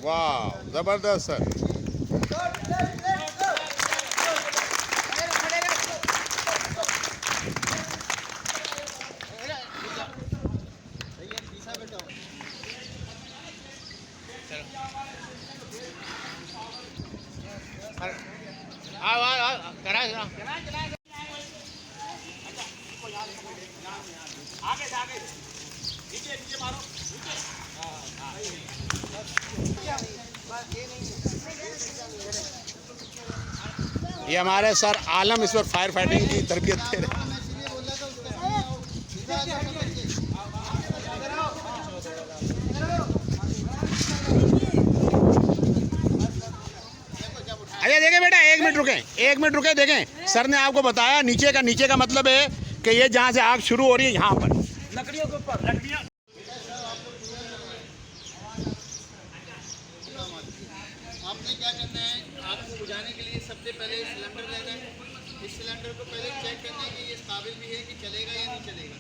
वाह जबरदस्त सर। ये हमारे सर आलम इस पर फायर फाइटिंग की तरबियत दे रहे हैं। अरे देखें बेटा, एक मिनट रुके देखें। सर ने आपको बताया नीचे का मतलब है कि ये जहाँ से आग शुरू हो रही है यहाँ पर लकड़ियों के ऊपर लकड़ियाँ। आपने क्या करना है, आग को बुझाने के लिए सबसे पहले सिलेंडर लेना है। इस सिलेंडर को पहले चेक करना है कि ये काबिल भी है कि चलेगा या नहीं चलेगा।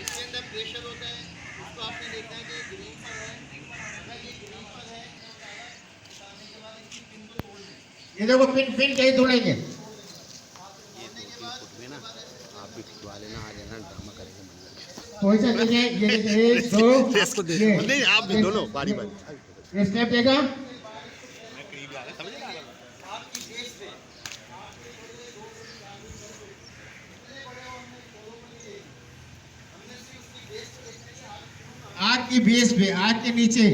इसके अंदर प्रेशर होता है, उसको आपने देखना है कि ग्रीन पर है। अगर ये ग्रीन पर है उतारने के बाद इसकी पिन को तोड़ दें। ये देखो पिन कहीं तोड़ेंगे। आप भी खिंचवा लेना, आ जाना, ड्रामा करेंगे तो ऐसा देखिए, ये एक दो नहीं, आप भी दोनों बारी ये स्टेप देगा। आग की बेस पे, आग के नीचे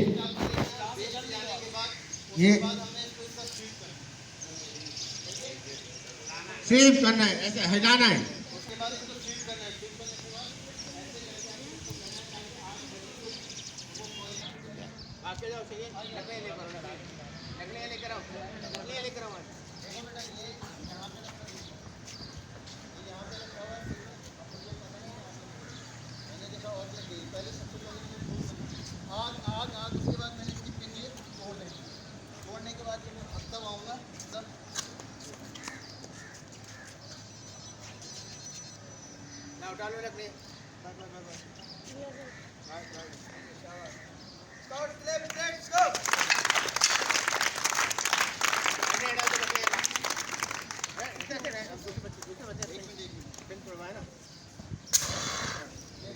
ये सिर्फ करना है, ऐसे हिलाना है। उसके बाद इसको स्वीप करना है। स्वीप करने के बाद ऐसे लेकर आके जाओ, लेकर आओ। पहले सबसे पहले आग उसके बाद मैंने इसकी पिन ये तोड़ने के बाद ये मैं हफ्ता आऊँगा सब ना उठा लो रखने।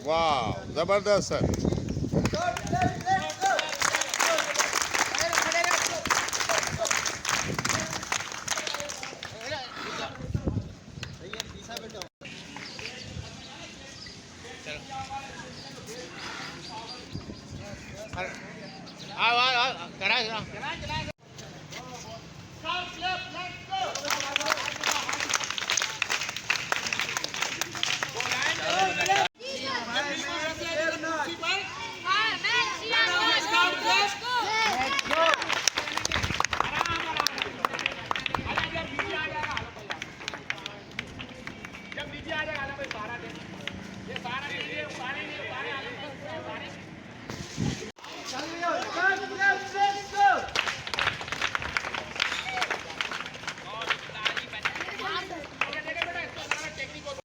वाह जबरदस्त सर। जब नीचे आ जाएगा ना, सारा